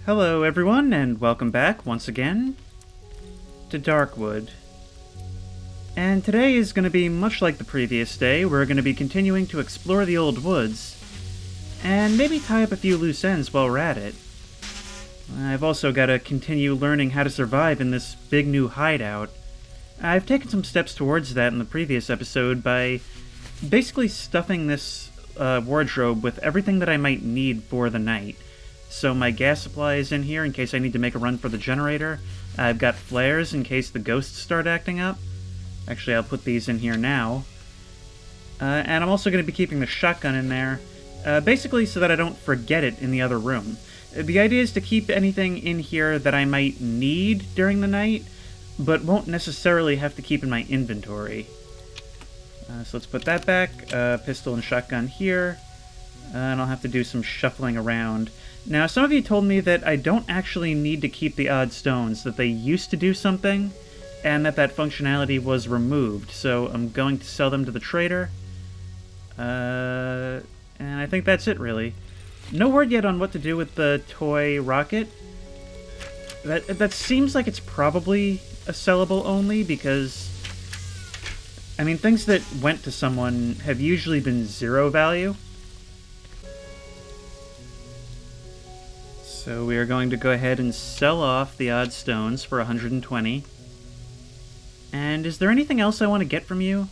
Hello everyone, and welcome back once again to Darkwood. And today is going to be much like the previous day. We're going to be continuing to explore the old woods, and maybe tie up a few loose ends while we're at it. I've also got to continue learning how to survive in this big new hideout. I've taken some steps towards that in the previous episode by basically stuffing this wardrobe with everything that I might need for the night. So my gas supply is in here in case I need to make a run for the generator. I've got flares in case the ghosts start acting up. Actually, I'll put these in here now. And I'm also going to be keeping the shotgun in there, basically so that I don't forget it in the other room. The idea is to keep anything in here that I might need during the night, but won't necessarily have to keep in my inventory. So let's put that back, pistol and shotgun here, and I'll have to do some shuffling around. Now, some of you told me that I don't actually need to keep the odd stones, that they used to do something, and that functionality was removed, so I'm going to sell them to the trader. And I think that's it, really. No word yet on what to do with the toy rocket. That seems like it's probably a sellable only, because I mean, things that went to someone have usually been 0 value. So we are going to go ahead and sell off the odd stones for 120. And is there anything else I want to get from you?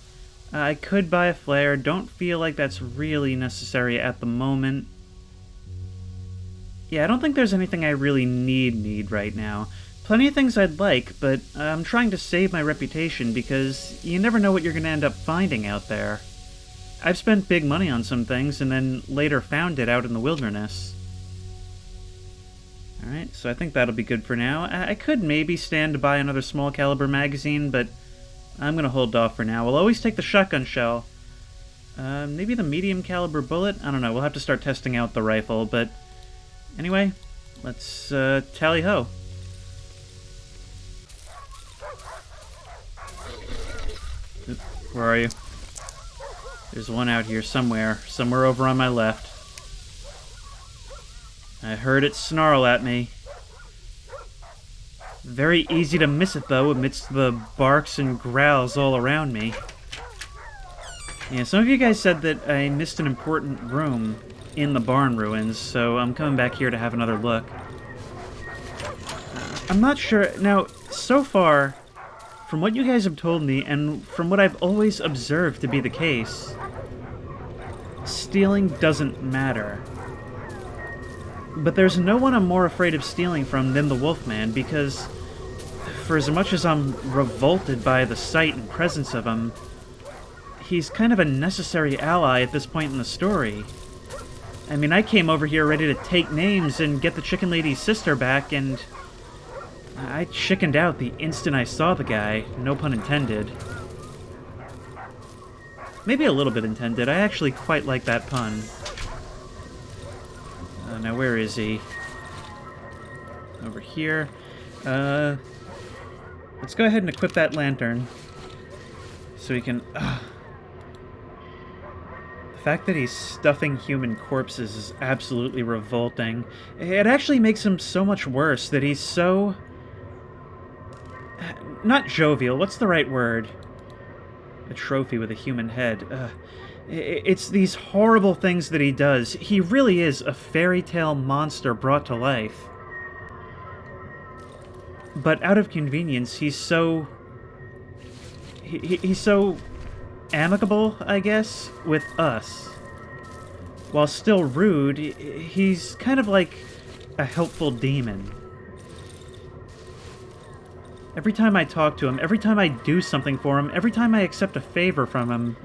I could buy a flare. Don't feel like that's really necessary at the moment. Yeah, I don't think there's anything I really need right now. Plenty of things I'd like, but I'm trying to save my reputation because you never know what you're going to end up finding out there. I've spent big money on some things and then later found it out in the wilderness. Alright, so I think that'll be good for now. I could maybe stand to buy another small caliber magazine, but I'm going to hold off for now. We'll always take the shotgun shell. Maybe the medium caliber bullet? I don't know, we'll have to start testing out the rifle, but anyway, let's tally-ho. Where are you? There's one out here somewhere over on my left. I heard it snarl at me. Very easy to miss it, though, amidst the barks and growls all around me. Yeah, some of you guys said that I missed an important room in the barn ruins, so I'm coming back here to have another look. I'm not sure... Now, so far, from what you guys have told me, and from what I've always observed to be the case, stealing doesn't matter. But there's no one I'm more afraid of stealing from than the wolfman, because for as much as I'm revolted by the sight and presence of him, he's kind of a necessary ally at this point in the story. I mean, I came over here ready to take names and get the chicken lady's sister back, and I chickened out the instant I saw the guy, no pun intended. Maybe a little bit intended, I actually quite like that pun. Now where is he? Over here. Let's go ahead and equip that lantern. So we can... The fact that he's stuffing human corpses is absolutely revolting. It actually makes him so much worse that he's so... Not jovial, what's the right word? A trophy with a human head. It's these horrible things that he does. He really is a fairy tale monster brought to life. But out of convenience, he's so... He's so amicable, I guess, with us. While still rude, he's kind of like a helpful demon. Every time I talk to him, every time I do something for him, every time I accept a favor from him,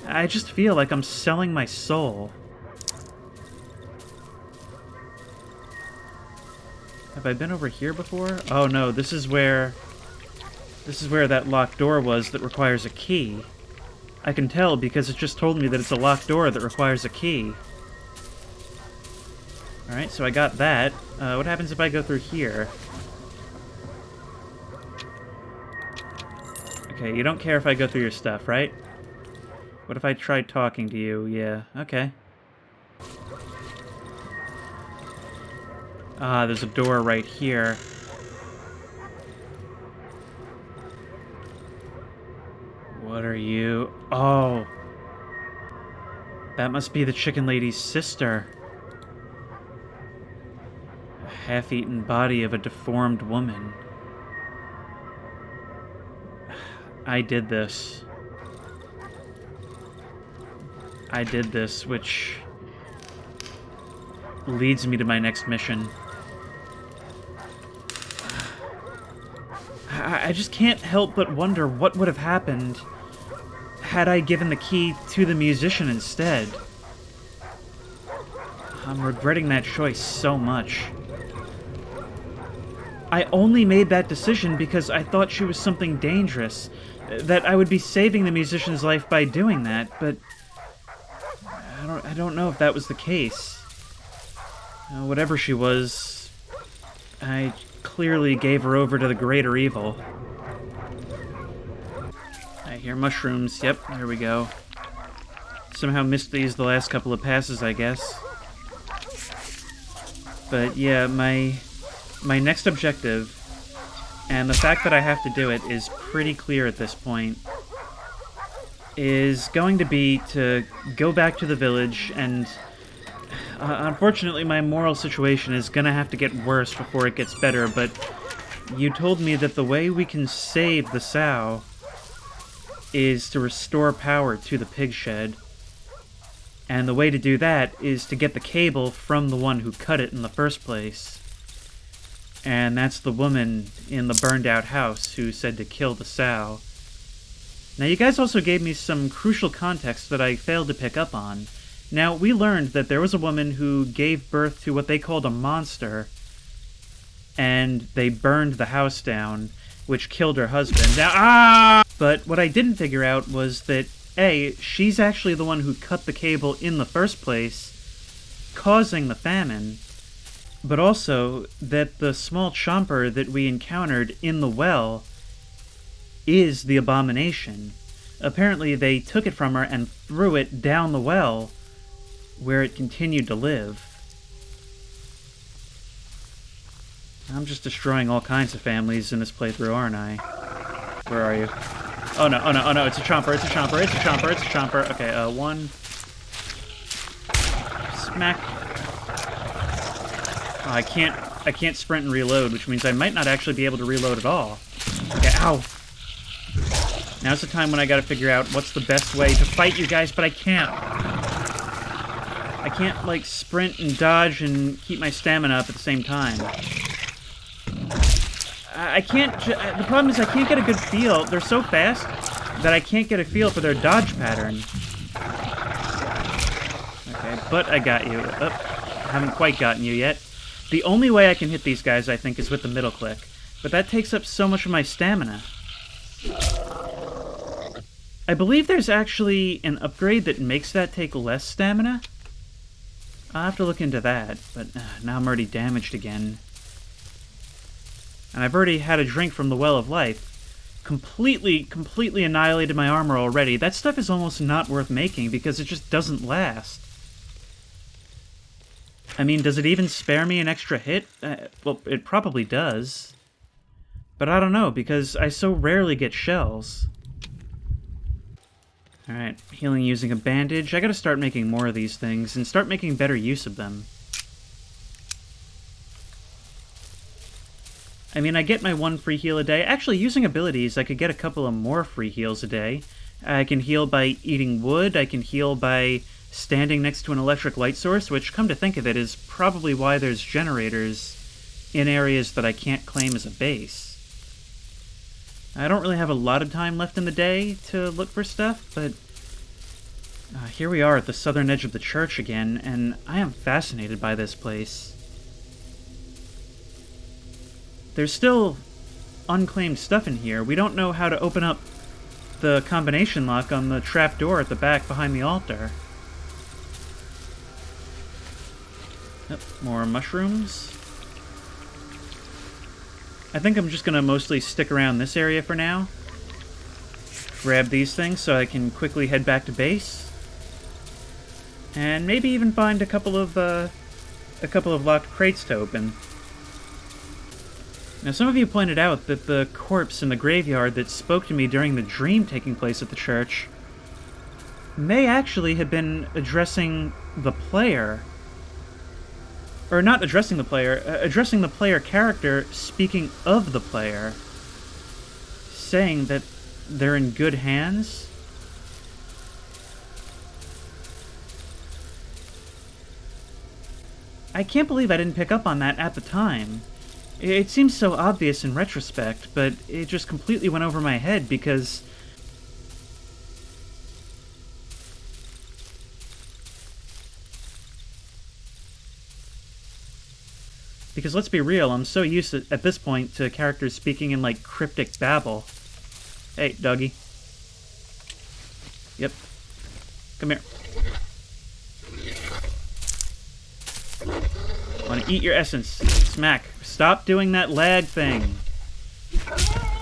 I just feel like I'm selling my soul. Have I been over here before? Oh no, this is where that locked door was that requires a key. I can tell because it just told me that it's a locked door that requires a key. Alright, so I got that. What happens if I go through here? Okay, you don't care if I go through your stuff, right? What if I tried talking to you? Yeah, okay. Ah, there's a door right here. What are you? Oh. That must be the chicken lady's sister. A half-eaten body of a deformed woman. I did this. I did this, which leads me to my next mission. I just can't help but wonder what would have happened had I given the key to the musician instead. I'm regretting that choice so much. I only made that decision because I thought she was something dangerous, that I would be saving the musician's life by doing that, but I don't know if that was the case. Whatever she was, I clearly gave her over to the greater evil. I hear mushrooms. Yep, there we go. Somehow missed these the last couple of passes, I guess. But yeah, my next objective, and the fact that I have to do it is pretty clear at this point, is going to be to go back to the village, and unfortunately my moral situation is going to have to get worse before it gets better, but you told me that the way we can save the sow is to restore power to the pig shed. And the way to do that is to get the cable from the one who cut it in the first place. And that's the woman in the burned-out house who said to kill the sow. Now, you guys also gave me some crucial context that I failed to pick up on. Now, we learned that there was a woman who gave birth to what they called a monster, and they burned the house down, which killed her husband. Now, But what I didn't figure out was that, A, she's actually the one who cut the cable in the first place, causing the famine, but also that the small chomper that we encountered in the well is the abomination. Apparently they took it from her and threw it down the well, where it continued to live. I'm just destroying all kinds of families in this playthrough, aren't I? Where are you? Oh no, oh no, oh no, it's a chomper, it's a chomper, it's a chomper, it's a chomper. Okay, one. Smack. Oh, I can't sprint and reload, which means I might not actually be able to reload at all. Okay, ow! Now's the time when I gotta figure out what's the best way to fight you guys, but I can't. I can't, like, sprint and dodge and keep my stamina up at the same time. I can't... The problem is I can't get a good feel. They're so fast that I can't get a feel for their dodge pattern. Okay, but I got you. Oh, I haven't quite gotten you yet. The only way I can hit these guys, I think, is with the middle click. But that takes up so much of my stamina. I believe there's actually an upgrade that makes that take less stamina. I'll have to look into that, but now I'm already damaged again. And I've already had a drink from the Well of Life. Completely annihilated my armor already. That stuff is almost not worth making because it just doesn't last. I mean, does it even spare me an extra hit? Well, it probably does. But I don't know, because I so rarely get shells. Alright, healing using a bandage. I gotta start making more of these things, and start making better use of them. I mean, I get my one free heal a day. Actually, using abilities, I could get a couple of more free heals a day. I can heal by eating wood, I can heal by standing next to an electric light source, which, come to think of it, is probably why there's generators in areas that I can't claim as a base. I don't really have a lot of time left in the day to look for stuff, but here we are at the southern edge of the church again, and I am fascinated by this place. There's still unclaimed stuff in here. We don't know how to open up the combination lock on the trap door at the back behind the altar. Yep, more mushrooms. I think I'm just going to mostly stick around this area for now. Grab these things so I can quickly head back to base. And maybe even find a couple of locked crates to open. Now, some of you pointed out that the corpse in the graveyard that spoke to me during the dream taking place at the church may actually have been addressing the player. Or not addressing the player, addressing the player character speaking of the player, saying that they're in good hands. I can't believe I didn't pick up on that at the time. It seems so obvious in retrospect, but it just completely went over my head because... Because let's be real, I'm so used to, at this point to characters speaking in, like, cryptic babble. Hey, doggy. Yep. Come here. I want to eat your essence. Smack. Stop doing that lag thing.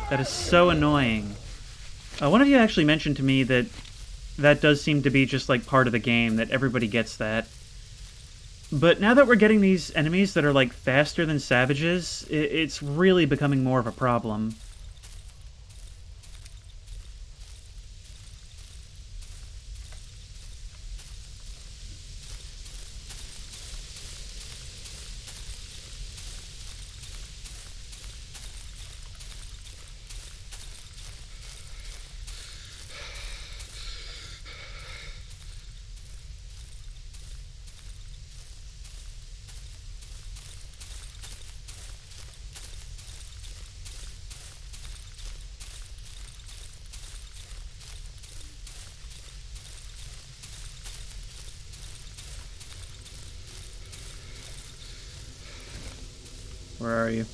That is so annoying. One of you actually mentioned to me that that does seem to be just, like, part of the game, that everybody gets that. But now that we're getting these enemies that are, like, faster than savages, it's really becoming more of a problem. Where are you?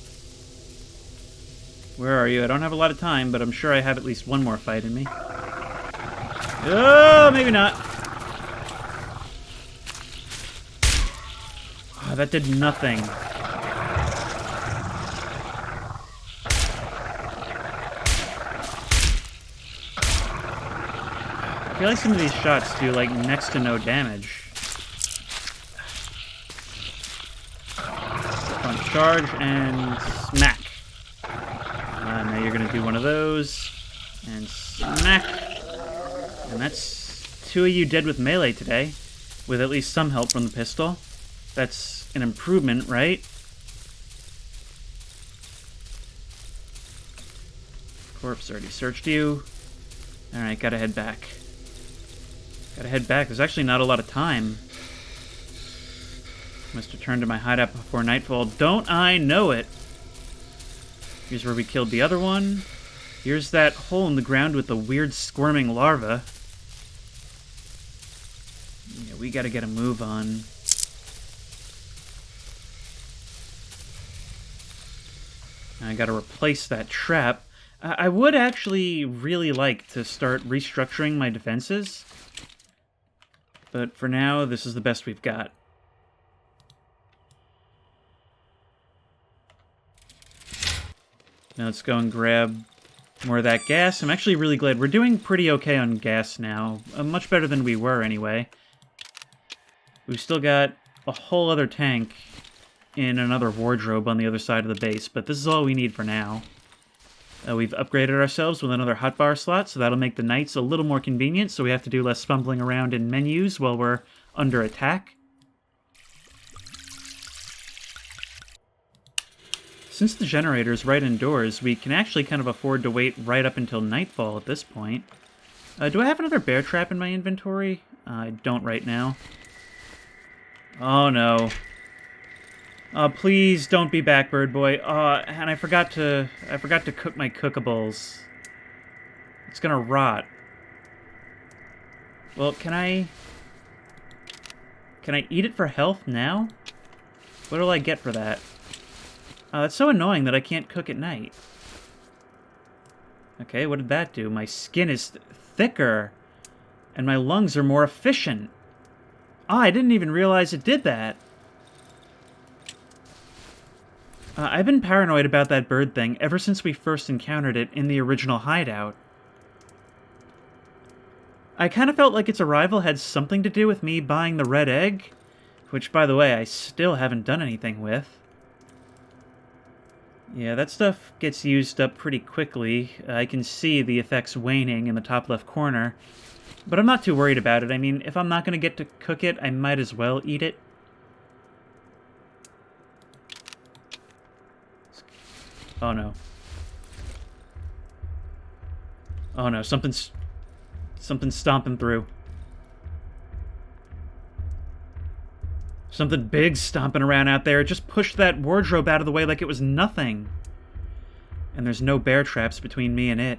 Where are you? I don't have a lot of time, but I'm sure I have at least one more fight in me. Oh, maybe not. Oh, that did nothing. I feel like some of these shots do, like, next to no damage. Charge and smack. Now you're gonna do one of those and smack. And that's two of you dead with melee today, with at least some help from the pistol. That's an improvement, right? Corpse already searched you. Alright, gotta head back. Gotta head back. There's actually not a lot of time. Must return to my hideout before nightfall. Don't I know it? Here's where we killed the other one. Here's that hole in the ground with the weird squirming larva. Yeah, we gotta get a move on. I gotta replace that trap. I would actually really like to start restructuring my defenses. But for now, this is the best we've got. Now let's go and grab more of that gas. I'm actually really glad. We're doing pretty okay on gas now. Much better than we were, anyway. We've still got a whole other tank in another wardrobe on the other side of the base, but this is all we need for now. We've upgraded ourselves with another hotbar slot, so that'll make the nights a little more convenient, so we have to do less fumbling around in menus while we're under attack. Since the generator's right indoors, we can actually kind of afford to wait right up until nightfall at this point. Do I have another bear trap in my inventory? I don't right now. Oh no. Please don't be back, bird boy. And I forgot to cook my cookables. It's gonna rot. Well, can I eat it for health now? What will I get for that? It's so annoying that I can't cook at night. Okay, what did that do? My skin is thicker, and my lungs are more efficient. I didn't even realize it did that. I've been paranoid about that bird thing ever since we first encountered it in the original hideout. I kind of felt like its arrival had something to do with me buying the red egg, which, by the way, I still haven't done anything with. Yeah, that stuff gets used up pretty quickly. I can see the effects waning in the top left corner. But I'm not too worried about it. I mean, if I'm not going to get to cook it, I might as well eat it. Oh no. Oh no, something's stomping through. Something big stomping around out there. It just pushed that wardrobe out of the way like it was nothing. And there's no bear traps between me and it.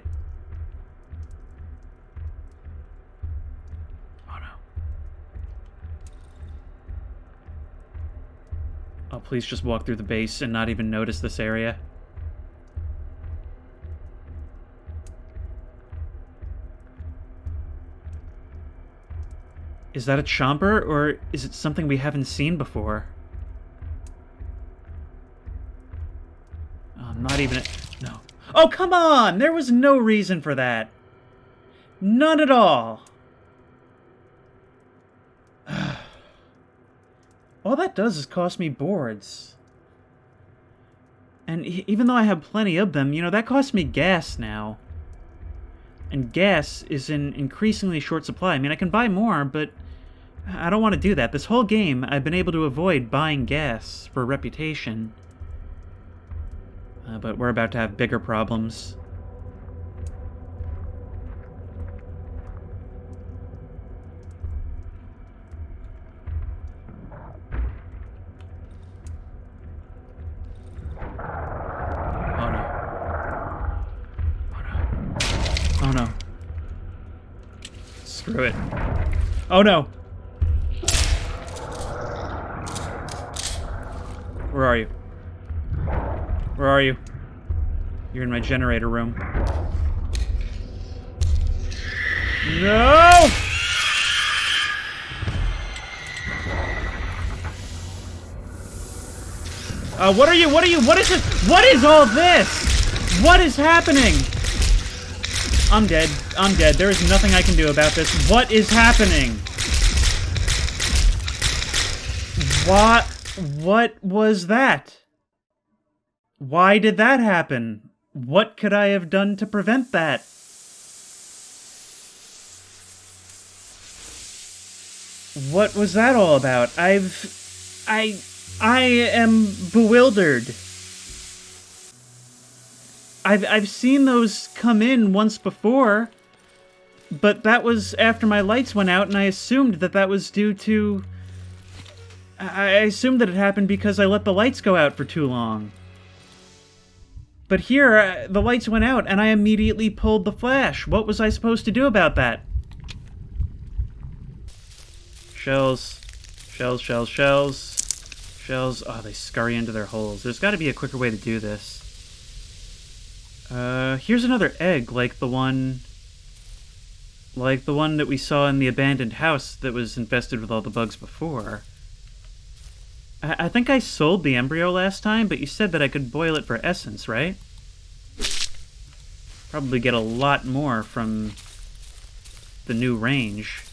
Oh no. Oh, please just walk through the base and not even notice this area. Is that a chomper, or is it something we haven't seen before? Oh, I'm not even... No. Oh, come on! There was no reason for that. None at all. All that does is cost me boards. And even though I have plenty of them, you know, that costs me gas now. And gas is in increasingly short supply. I mean, I can buy more, but I don't want to do that. This whole game, I've been able to avoid buying gas for reputation. But we're about to have bigger problems. Oh no. Oh no. Oh no. Screw it. Oh no! Where are you? Where are you? You're in my generator room. No! What are you? What is this? What is all this? What is happening? I'm dead. I'm dead. There is nothing I can do about this. What is happening? What was that? Why did that happen? What could I have done to prevent that? What was that all about? I am bewildered. I've seen those come in once before, but that was after my lights went out, and I assumed that that was due to... I assumed that it happened because I let the lights go out for too long. But here, the lights went out, and I immediately pulled the flash. What was I supposed to do about that? Shells. Shells, shells, shells. Shells. Oh, they scurry into their holes. There's got to be a quicker way to do this. Here's another egg, like the one that we saw in the abandoned house that was infested with all the bugs before. I think I sold the embryo last time, but you said that I could boil it for essence, right? Probably get a lot more from the new range.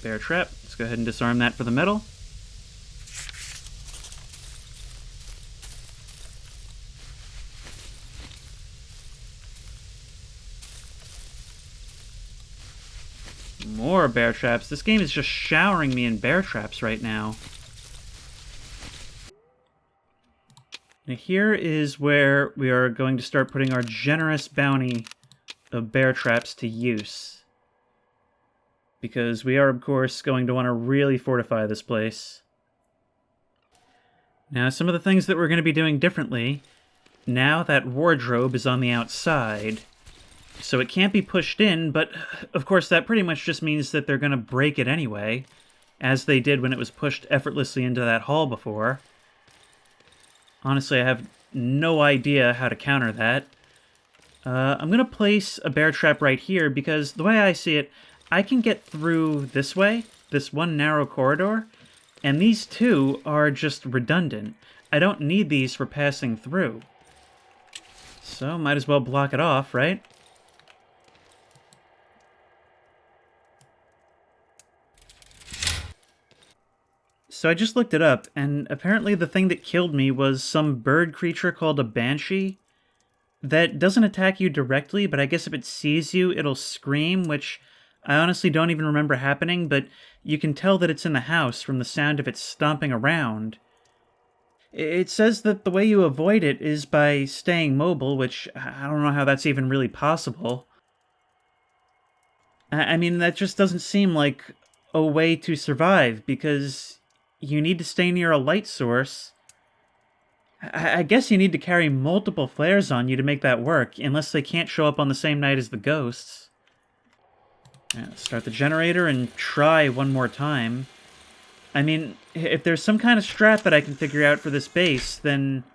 Bear trap. Let's go ahead and disarm that for the metal. More bear traps. This game is just showering me in bear traps right now. Now here is where we are going to start putting our generous bounty of bear traps to use. Because we are, of course, going to want to really fortify this place. Now, some of the things that we're going to be doing differently, now that wardrobe is on the outside, so it can't be pushed in, but of course that pretty much just means that they're going to break it anyway, as they did when it was pushed effortlessly into that hall before. Honestly, I have no idea how to counter that. I'm going to place a bear trap right here, because the way I see it, I can get through this way, this one narrow corridor, and these two are just redundant. I don't need these for passing through. So, might as well block it off, right? So I just looked it up, and apparently the thing that killed me was some bird creature called a Banshee that doesn't attack you directly, but I guess if it sees you, it'll scream, which I honestly don't even remember happening, but you can tell that it's in the house from the sound of it stomping around. It says that the way you avoid it is by staying mobile, which I don't know how that's even really possible. I mean, that just doesn't seem like a way to survive, because you need to stay near a light source. I guess you need to carry multiple flares on you to make that work, unless they can't show up on the same night as the ghosts. Start the generator and try one more time. I mean, if there's some kind of strat that I can figure out for this base, then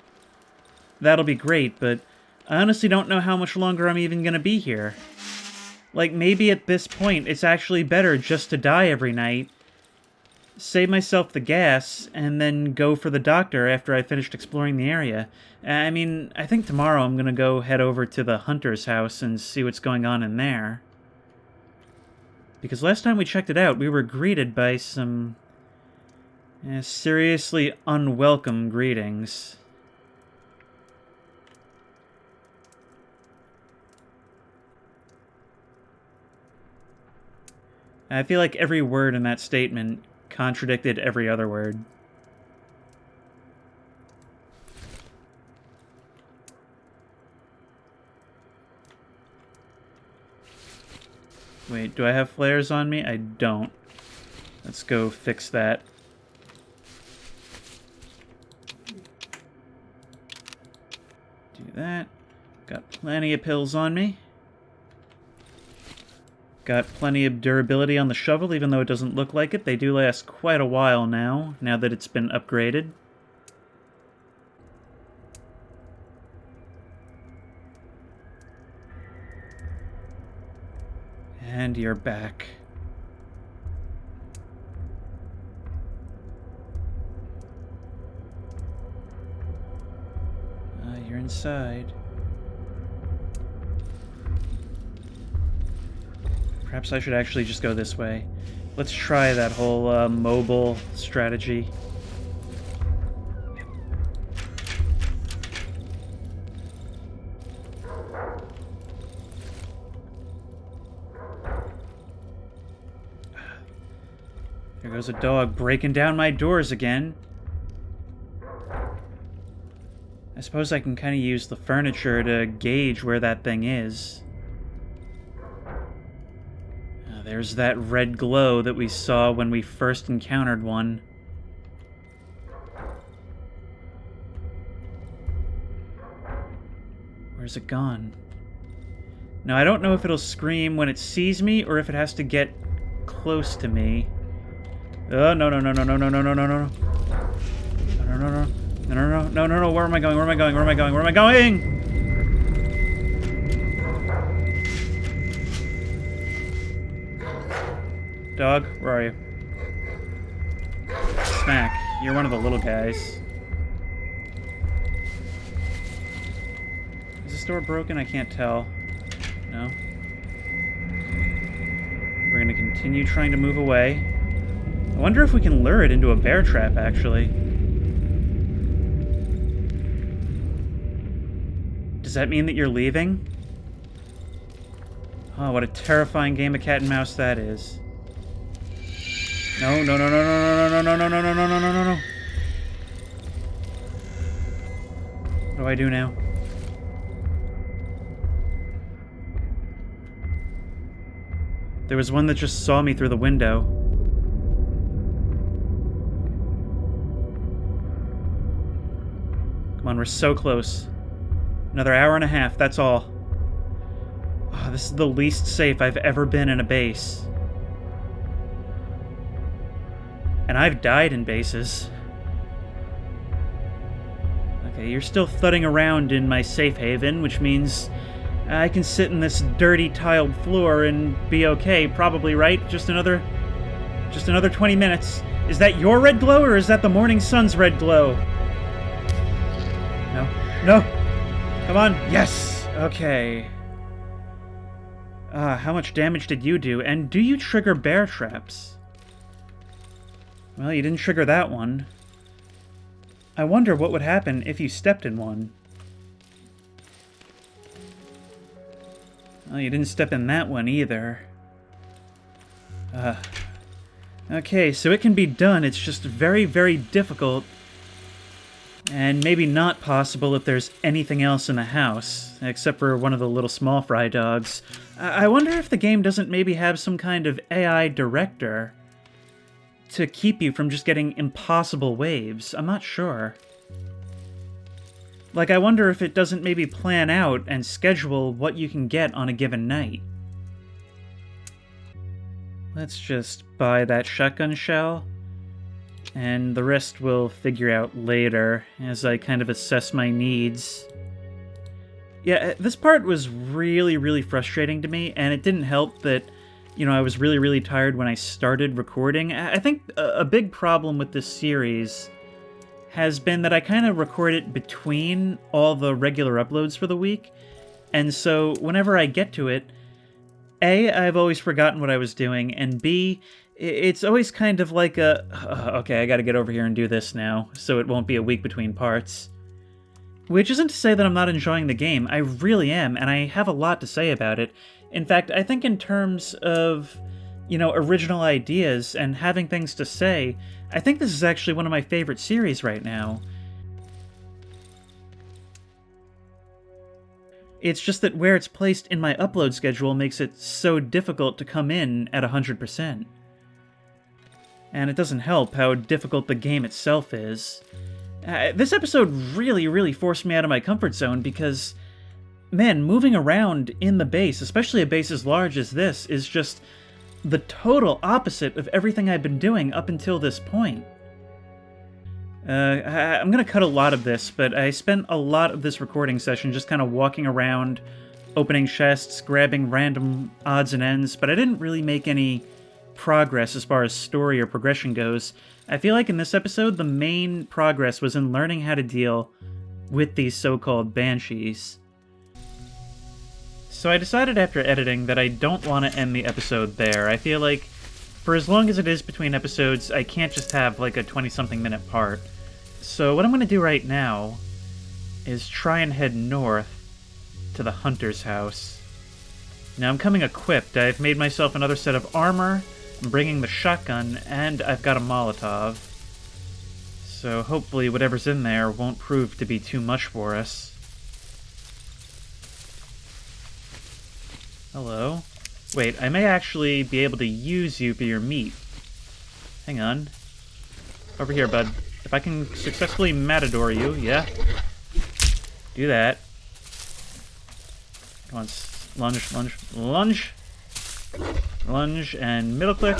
that'll be great, but I honestly don't know how much longer I'm even gonna be here. Like, maybe at this point, it's actually better just to die every night, save myself the gas, and then go for the doctor after I finished exploring the area. I mean, I think tomorrow I'm gonna go head over to the hunter's house and see what's going on in there. Because last time we checked it out, we were greeted by some seriously unwelcome greetings. I feel like every word in that statement contradicted every other word. Wait, do I have flares on me? I don't. Let's go fix that. Do that. Got plenty of pills on me. Got plenty of durability on the shovel, even though it doesn't look like it. They do last quite a while now that it's been upgraded. And you're back. You're inside. Perhaps I should actually just go this way. Let's try that whole mobile strategy. There goes a dog breaking down my doors again. I suppose I can kind of use the furniture to gauge where that thing is. There's that red glow that we saw when we first encountered one. Where's it gone? Now, I don't know if it'll scream when it sees me or if it has to get close to me. Oh, no, no, no, no, no, no, no, no, no, no. No, no, no, no. No, no, no, no, no, no. Where am I going? Where am I going? Where am I going? Where am I going? Dog, where are you? Smack. You're one of the little guys. Is this door broken? I can't tell. No. We're gonna continue trying to move away. I wonder if we can lure it into a bear trap, actually. Does that mean that you're leaving? Oh, what a terrifying game of cat and mouse that is. No, no, no, no, no, no, no, no, no, no, no, no, no, no, no. What do I do now? There was one that just saw me through the window. Come on, we're so close. Another hour and a half, that's all. Oh, this is the least safe I've ever been in a base. And I've died in bases. Okay, you're still thudding around in my safe haven, which means I can sit in this dirty tiled floor and be okay, probably, right? Just another 20 minutes. Is that your red glow, or is that the morning sun's red glow? No. No! Come on! Yes! Okay. How much damage did you do? And do you trigger bear traps? Well, you didn't trigger that one. I wonder what would happen if you stepped in one. Well, you didn't step in that one either. Okay, so it can be done. It's just very, very difficult. And maybe not possible if there's anything else in the house, except for one of the little small fry dogs. I wonder if the game doesn't maybe have some kind of AI director to keep you from just getting impossible waves. I'm not sure. Like, I wonder if it doesn't maybe plan out and schedule what you can get on a given night. Let's just buy that shotgun shell, and the rest we'll figure out later as I kind of assess my needs. Yeah, this part was really, really frustrating to me, and it didn't help that, you know, I was really, really tired when I started recording. I think a big problem with this series has been that I kind of record it between all the regular uploads for the week, and so whenever I get to it, A, I've always forgotten what I was doing, and B, it's always kind of like a, okay, I gotta get over here and do this now, so it won't be a week between parts. Which isn't to say that I'm not enjoying the game, I really am, and I have a lot to say about it. In fact, I think in terms of, you know, original ideas and having things to say, I think this is actually one of my favorite series right now. It's just that where it's placed in my upload schedule makes it so difficult to come in at 100%. And it doesn't help how difficult the game itself is. This episode really, really forced me out of my comfort zone because, man, moving around in the base, especially a base as large as this, is just the total opposite of everything I've been doing up until this point. I'm gonna cut a lot of this, but I spent a lot of this recording session just kind of walking around, opening chests, grabbing random odds and ends, but I didn't really make any progress as far as story or progression goes. I feel like in this episode, the main progress was in learning how to deal with these so-called Banshees. So I decided after editing that I don't want to end the episode there. I feel like for as long as it is between episodes, I can't just have like a 20-something minute part. So what I'm going to do right now is try and head north to the hunter's house. Now I'm coming equipped. I've made myself another set of armor, I'm bringing the shotgun, and I've got a Molotov. So hopefully whatever's in there won't prove to be too much for us. Hello? Wait, I may actually be able to use you for your meat. Hang on. Over here, bud. If I can successfully matador you, yeah? Do that. Come on, lunge, lunge, lunge! Lunge, and middle click.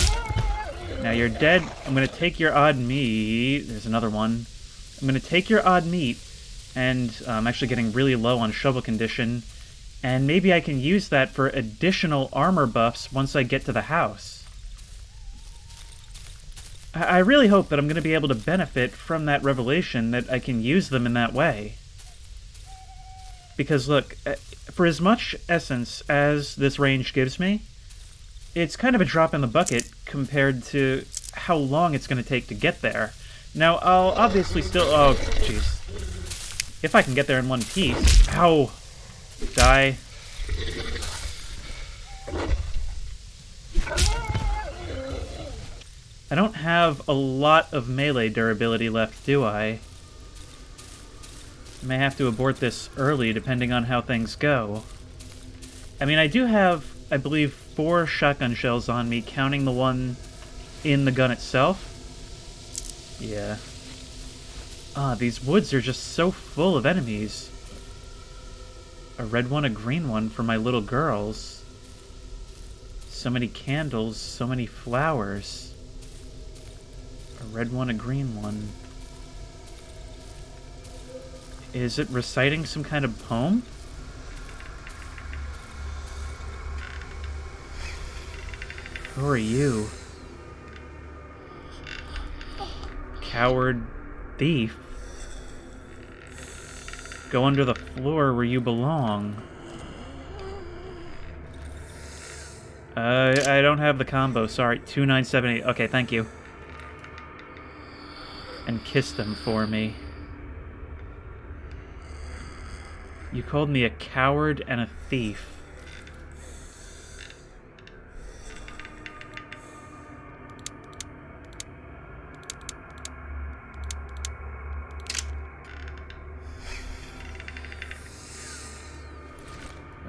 Now you're dead. I'm gonna take your odd meat. There's another one. I'm gonna take your odd meat, and I'm actually getting really low on shovel condition, and maybe I can use that for additional armor buffs once I get to the house. I really hope that I'm gonna be able to benefit from that revelation, that I can use them in that way. Because look, for as much essence as this range gives me, it's kind of a drop in the bucket compared to how long it's going to take to get there. Now, I'll obviously still... Oh, jeez. If I can get there in one piece... Ow! Die. I don't have a lot of melee durability left, do I? I may have to abort this early, depending on how things go. I mean, I do have, I believe, 4 shotgun shells on me, counting the one in the gun itself. Yeah. These woods are just so full of enemies. A red one, a green one for my little girls. So many candles, so many flowers. A red one, a green one. Is it reciting some kind of poem? Who are you? Coward thief. Go under the floor where you belong. I don't have the combo, sorry. 2978. Okay, thank you. and kiss them for me. You called me a coward and a thief.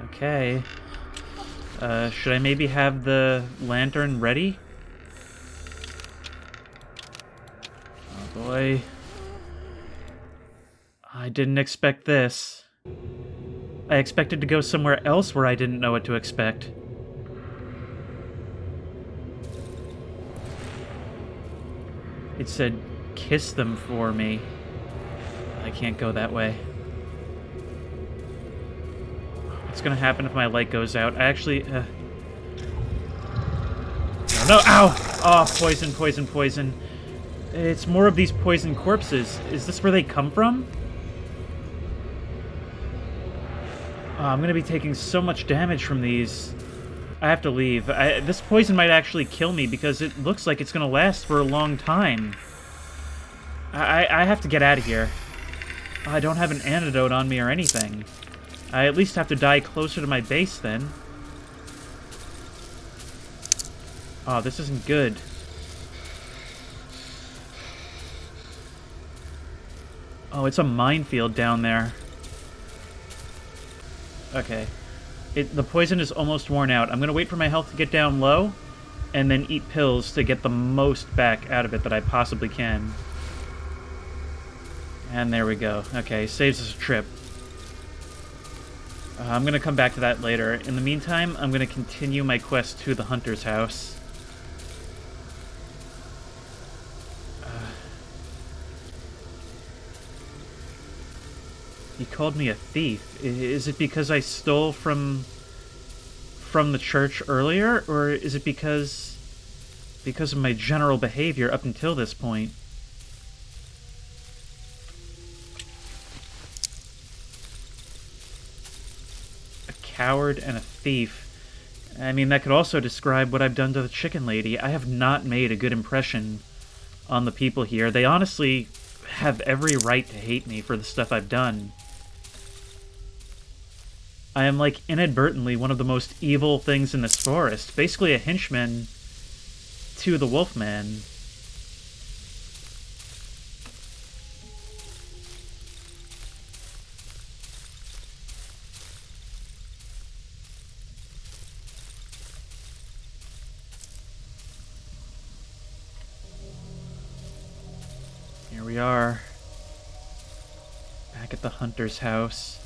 Okay. Should I maybe have the lantern ready? Oh boy. I didn't expect this. I expected to go somewhere else where I didn't know what to expect. It said, kiss them for me. I can't go that way. What's gonna happen if my light goes out? I actually, No, ow! Oh, poison, poison, poison. It's more of these poison corpses. Is this where they come from? Oh, I'm gonna be taking so much damage from these. I have to leave. This poison might actually kill me because it looks like it's gonna last for a long time. I have to get out of here. I don't have an antidote on me or anything. I at least have to die closer to my base then. Oh, this isn't good. Oh, it's a minefield down there. Okay. The poison is almost worn out. I'm gonna wait for my health to get down low, and then eat pills to get the most back out of it that I possibly can. And there we go. Okay, saves us a trip. I'm gonna come back to that later. In the meantime, I'm gonna continue my quest to the hunter's house. He called me a thief. Is it because I stole from the church earlier, or is it because of my general behavior up until this point? A coward and a thief. I mean, that could also describe what I've done to the chicken lady. I have not made a good impression on the people here. They honestly have every right to hate me for the stuff I've done. I am, like, inadvertently one of the most evil things in this forest. Basically a henchman to the wolfman. Here we are. Back at the hunter's house.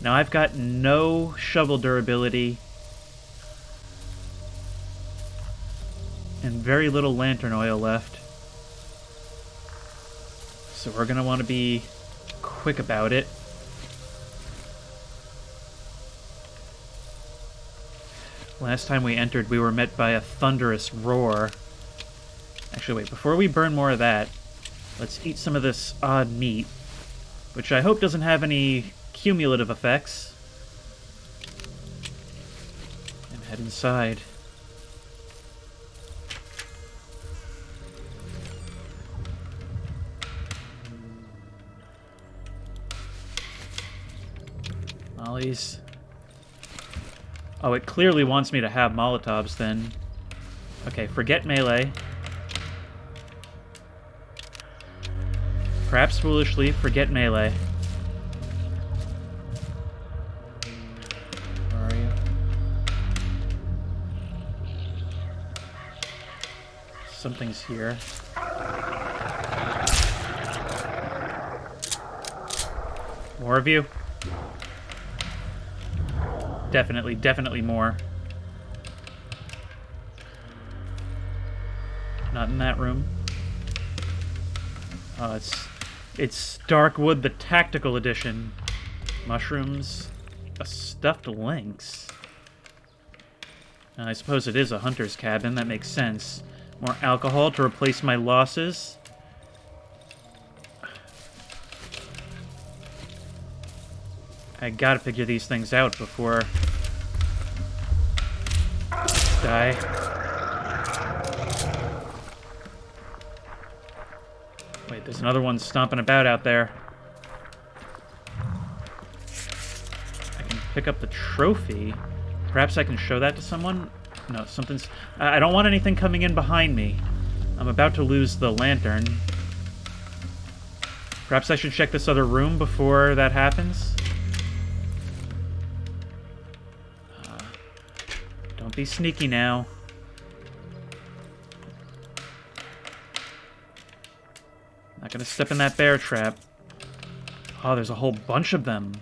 Now, I've got no shovel durability and very little lantern oil left. So we're going to want to be quick about it. Last time we entered, we were met by a thunderous roar. Actually, wait, before we burn more of that, let's eat some of this odd meat, which I hope doesn't have any cumulative effects. And head inside. Molly's. Oh, it clearly wants me to have Molotovs then. Okay, forget melee. Perhaps foolishly, forget melee. Something's here. More of you? Definitely more. Not in that room. Oh, it's Darkwood, the Tactical Edition. Mushrooms. A stuffed lynx. I suppose it is a hunter's cabin, that makes sense. More alcohol to replace my losses. I gotta figure these things out before I die. Wait, there's another one stomping about out there. I can pick up the trophy. Perhaps I can show that to someone? No, something's... I don't want anything coming in behind me. I'm about to lose the lantern. Perhaps I should check this other room before that happens? Don't be sneaky now. Not gonna step in that bear trap. Oh, there's a whole bunch of them.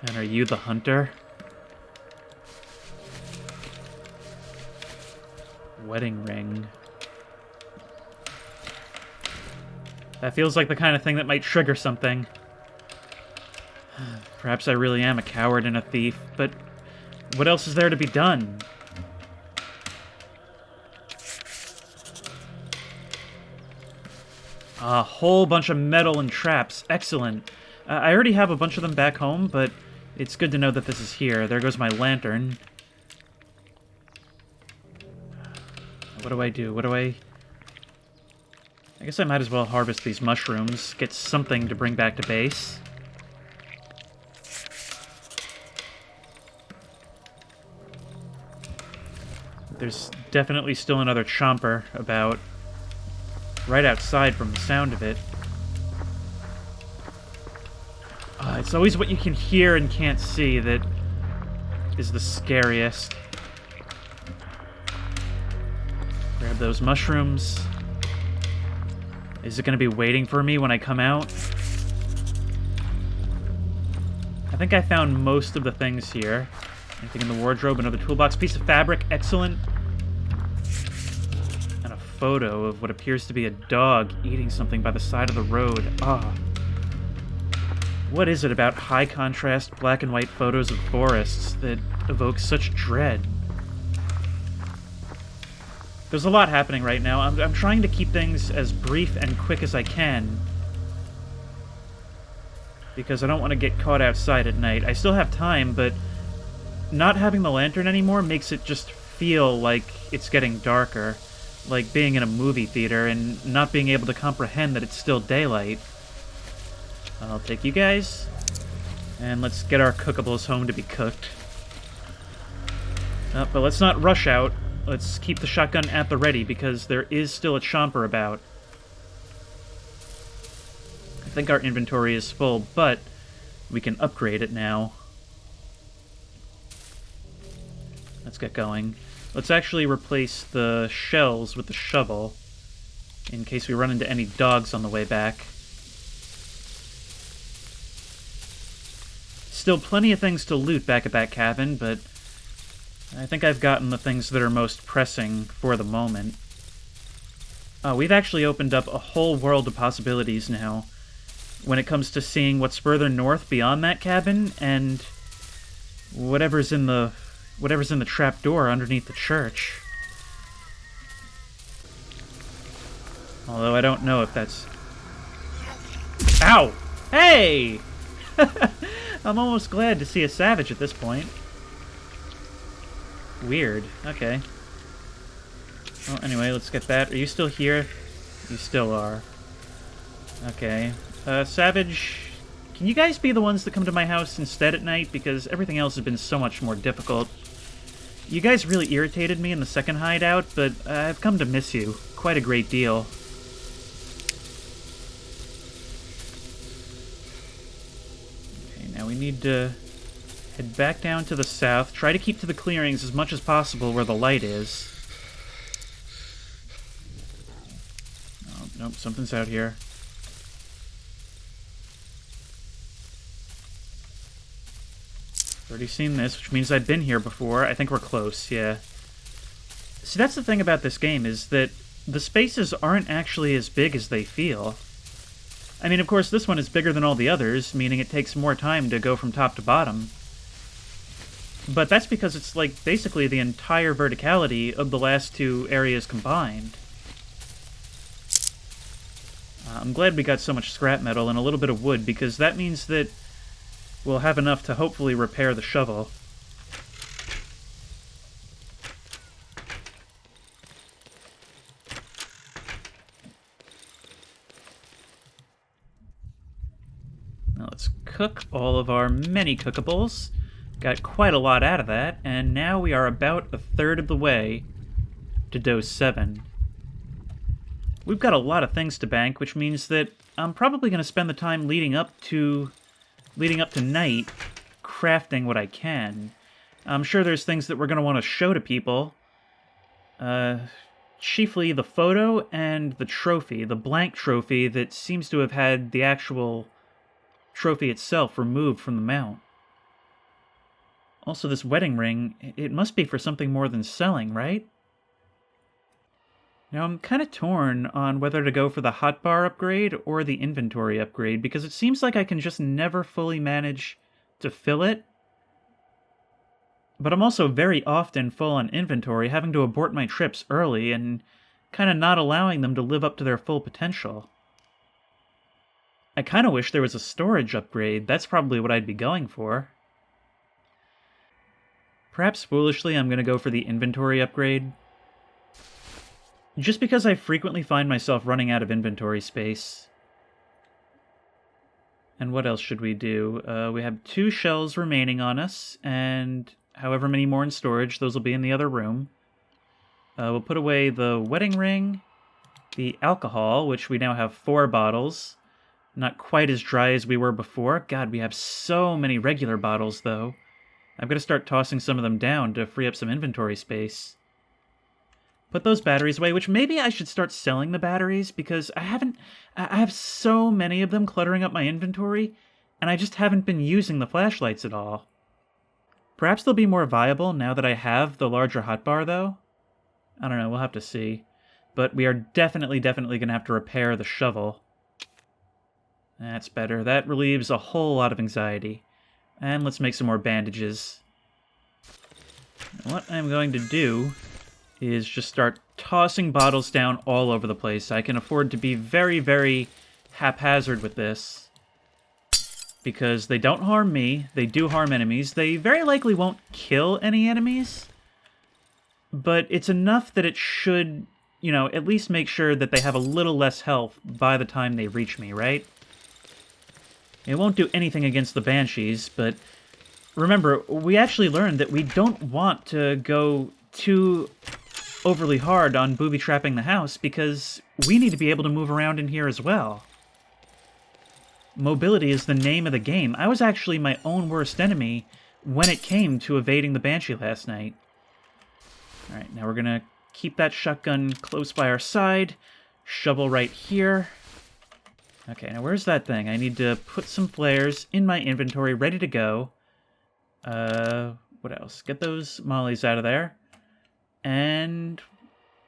And are you the hunter? Wedding ring. That feels like the kind of thing that might trigger something. Perhaps I really am a coward and a thief, but what else is there to be done? A whole bunch of metal and traps. Excellent. I already have a bunch of them back home, but it's good to know that this is here. There goes my lantern. What do I do? What do I guess I might as well harvest these mushrooms, get something to bring back to base. There's definitely still another chomper about right outside from the sound of it. It's always what you can hear and can't see that is the scariest. Grab those mushrooms. Is it going to be waiting for me when I come out? I think I found most of the things here. Anything in the wardrobe? Another toolbox. Piece of fabric. Excellent. And a photo of what appears to be a dog eating something by the side of the road. Ah. What is it about high-contrast black and white photos of forests that evoke such dread? There's a lot happening right now. I'm trying to keep things as brief and quick as I can, because I don't want to get caught outside at night. I still have time, but not having the lantern anymore makes it just feel like it's getting darker, like being in a movie theater and not being able to comprehend that it's still daylight. I'll take you guys, and let's get our cookables home to be cooked. But let's not rush out. Let's keep the shotgun at the ready, because there is still a chomper about. I think our inventory is full, but we can upgrade it now. Let's get going. Let's actually replace the shells with the shovel, in case we run into any dogs on the way back. Still plenty of things to loot back at that cabin, but I think I've gotten the things that are most pressing for the moment. We've actually opened up a whole world of possibilities now when it comes to seeing what's further north beyond that cabin and whatever's in the trap door underneath the church. Although I don't know if that's... Ow! Hey! I'm almost glad to see a savage at this point. Weird. Okay. Well, anyway, let's get that. Are you still here? You still are. Okay. Savage, can you guys be the ones that come to my house instead at night? Because everything else has been so much more difficult. You guys really irritated me in the second hideout, but I've come to miss you quite a great deal. Okay, now we need to head back down to the south. Try to keep to the clearings as much as possible where the light is. Oh, nope, something's out here. Already seen this, which means I've been here before. I think we're close, yeah. See, that's the thing about this game, is that the spaces aren't actually as big as they feel. I mean, of course, this one is bigger than all the others, meaning it takes more time to go from top to bottom. But that's because it's, like, basically the entire verticality of the last two areas combined. I'm glad we got so much scrap metal and a little bit of wood, because that means that we'll have enough to hopefully repair the shovel. cook all of our many cookables. Got quite a lot out of that, and now we are about a third of the way to dose 7. We've got a lot of things to bank, which means that I'm probably going to spend the time leading up to night crafting what I can. I'm sure there's things that we're going to want to show to people. Chiefly the photo and the trophy, the blank trophy that seems to have had the actual trophy itself removed from the mount. Also, this wedding ring, it must be for something more than selling, right? Now, I'm kind of torn on whether to go for the hotbar upgrade or the inventory upgrade, because it seems like I can just never fully manage to fill it. But I'm also very often full on inventory, having to abort my trips early and kind of not allowing them to live up to their full potential. I kind of wish there was a storage upgrade. That's probably what I'd be going for. Perhaps foolishly, I'm going to go for the inventory upgrade. Just because I frequently find myself running out of inventory space. And what else should we do? We have 2 shells remaining on us, and however many more in storage, those will be in the other room. We'll put away the wedding ring, the alcohol, which we now have 4 bottles. Not quite as dry as we were before. God, we have so many regular bottles, though. I've got to start tossing some of them down to free up some inventory space. Put those batteries away, which maybe I should start selling the batteries, because I have so many of them cluttering up my inventory, and I just haven't been using the flashlights at all. Perhaps they'll be more viable now that I have the larger hotbar, though? I don't know, we'll have to see. But we are definitely going to have to repair the shovel. That's better. That relieves a whole lot of anxiety. And let's make some more bandages. What I'm going to do is just start tossing bottles down all over the place. I can afford to be very, very haphazard with this, because they don't harm me, they do harm enemies. They very likely won't kill any enemies, but it's enough that it should, you know, at least make sure that they have a little less health by the time they reach me, right? It won't do anything against the Banshees, but remember, we actually learned that we don't want to go too overly hard on booby-trapping the house, because we need to be able to move around in here as well. Mobility is the name of the game. I was actually my own worst enemy when it came to evading the Banshee last night. Alright, now we're gonna keep that shotgun close by our side. Shovel right here. Okay, now where's that thing? I need to put some flares in my inventory, ready to go. What else? Get those mollies out of there. And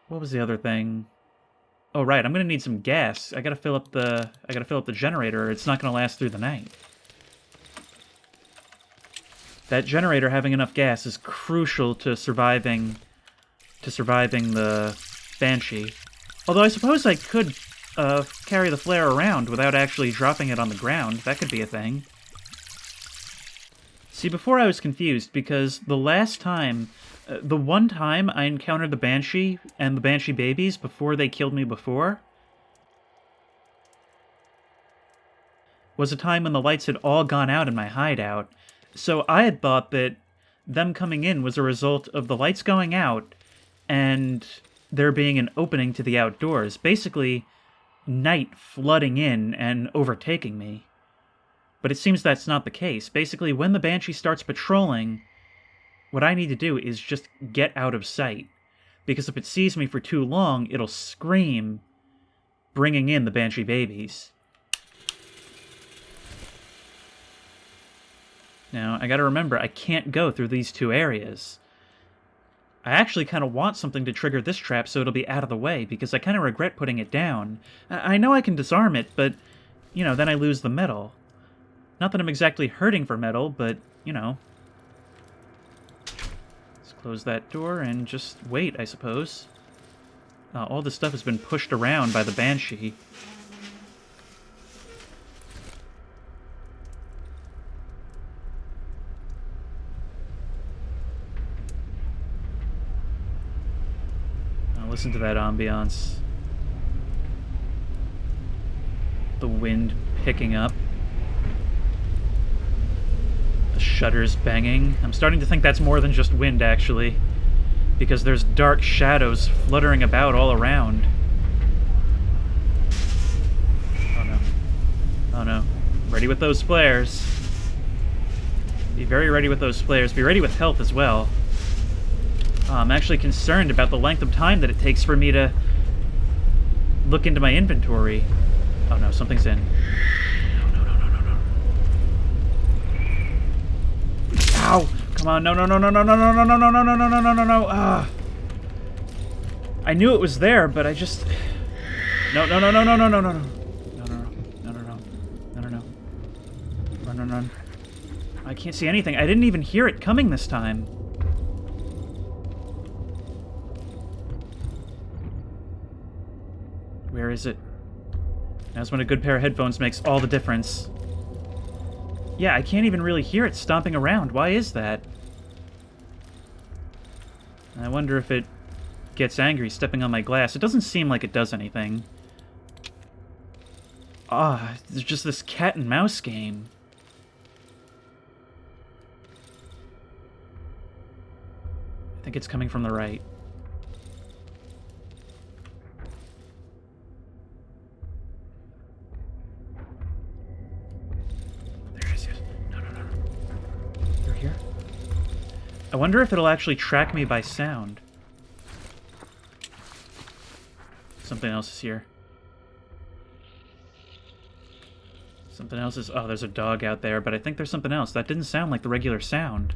what was the other thing? Oh, right, I'm gonna need some gas. I gotta fill up the generator, or it's not gonna last through the night. That generator having enough gas is crucial to surviving the Banshee. Although I suppose I could carry the flare around without actually dropping it on the ground. That could be a thing. See, before I was confused, because the last time, the one time I encountered the Banshee and the Banshee babies before they killed me before, was a time when the lights had all gone out in my hideout. So I had thought that them coming in was a result of the lights going out and there being an opening to the outdoors. Basically, night flooding in and overtaking me. But it seems that's not the case. Basically, when the Banshee starts patrolling, what I need to do is just get out of sight. Because if it sees me for too long, it'll scream, bringing in the Banshee babies. Now, I gotta remember, I can't go through these 2 areas. I actually kind of want something to trigger this trap so it'll be out of the way, because I kind of regret putting it down. I know I can disarm it, but, you know, then I lose the metal. Not that I'm exactly hurting for metal, but, you know. Let's close that door and just wait, I suppose. All this stuff has been pushed around by the Banshee. Listen to that ambiance. The wind picking up. Shutters banging. I'm starting to think that's more than just wind, actually. Because there's dark shadows fluttering about all around. Oh no. Oh no. Ready with those flares. Be very ready with those flares. Be ready with health as well. I'm actually concerned about the length of time that it takes for me to look into my inventory. Oh no, something's in. No. Ow! Come on, no. Ah. I knew it was there, but I just... No. Run. I can't see anything. I didn't even hear it coming this time. Where is it? That's when a good pair of headphones makes all the difference. Yeah, I can't even really hear it stomping around. Why is that? I wonder if it gets angry stepping on my glass. It doesn't seem like it does anything. There's just this cat and mouse game. I think it's coming from the right. I wonder if it'll actually track me by sound. Something else is here. Something else is... Oh, there's a dog out there, but I think there's something else. That didn't sound like the regular sound.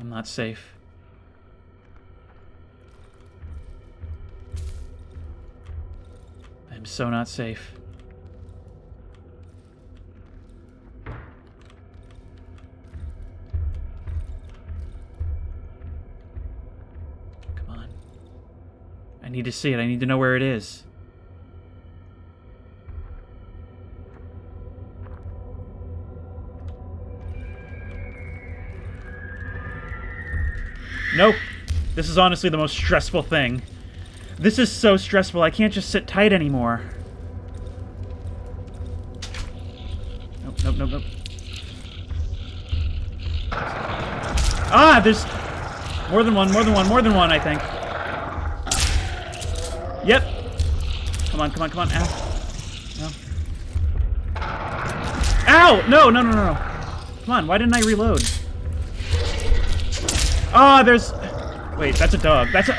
I'm not safe. I'm so not safe. Come on. I need to see it. I need to know where it is. Nope. This is honestly the most stressful thing. This is so stressful, I can't just sit tight anymore. Nope. Ah, there's more than one, I think. Yep. Come on. Ow. No. Ow! No. Come on, why didn't I reload? There's... Wait, that's a dog. That's a...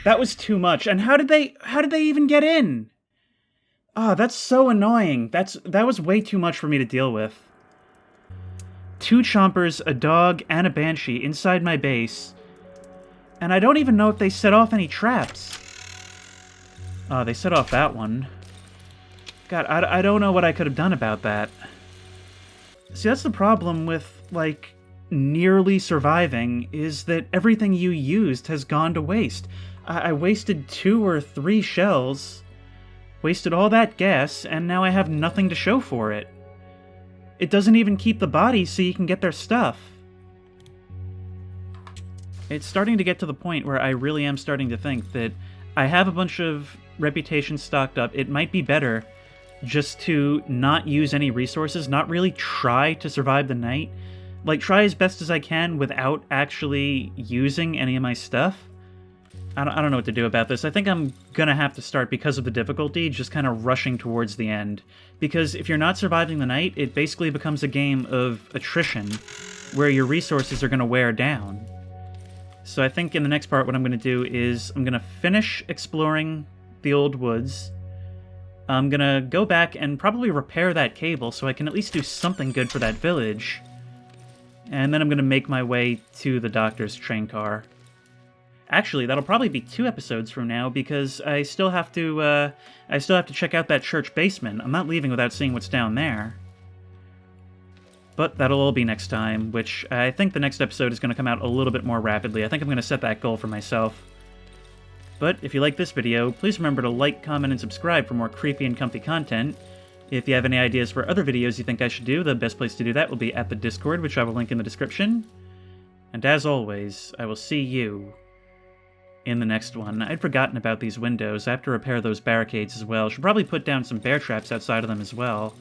That was too much. And how did they even get in? That's so annoying. That was way too much for me to deal with. 2 chompers, a dog, and a banshee inside my base. And I don't even know if they set off any traps. They set off that one. God, I don't know what I could have done about that. See, that's the problem with, like, nearly surviving, is that everything you used has gone to waste. I wasted 2 or 3 shells, wasted all that gas, and now I have nothing to show for it. It doesn't even keep the bodies so you can get their stuff. It's starting to get to the point where I really am starting to think that I have a bunch of reputation stocked up. It might be better just to not use any resources, not really try to survive the night. Like, try as best as I can without actually using any of my stuff. I don't know what to do about this. I think I'm gonna have to start, because of the difficulty, just kind of rushing towards the end. Because if you're not surviving the night, it basically becomes a game of attrition, where your resources are gonna wear down. So I think in the next part what I'm gonna do is I'm gonna finish exploring the old woods. I'm gonna go back and probably repair that cable so I can at least do something good for that village. And then I'm gonna make my way to the doctor's train car. Actually, that'll probably be 2 episodes from now, because I still have to check out that church basement. I'm not leaving without seeing what's down there. But that'll all be next time, which I think the next episode is going to come out a little bit more rapidly. I think I'm going to set that goal for myself. But if you like this video, please remember to like, comment, and subscribe for more creepy and comfy content. If you have any ideas for other videos you think I should do, the best place to do that will be at the Discord, which I will link in the description. And as always, I will see you in the next one. I'd forgotten about these windows. I have to repair those barricades as well. Should probably put down some bear traps outside of them as well.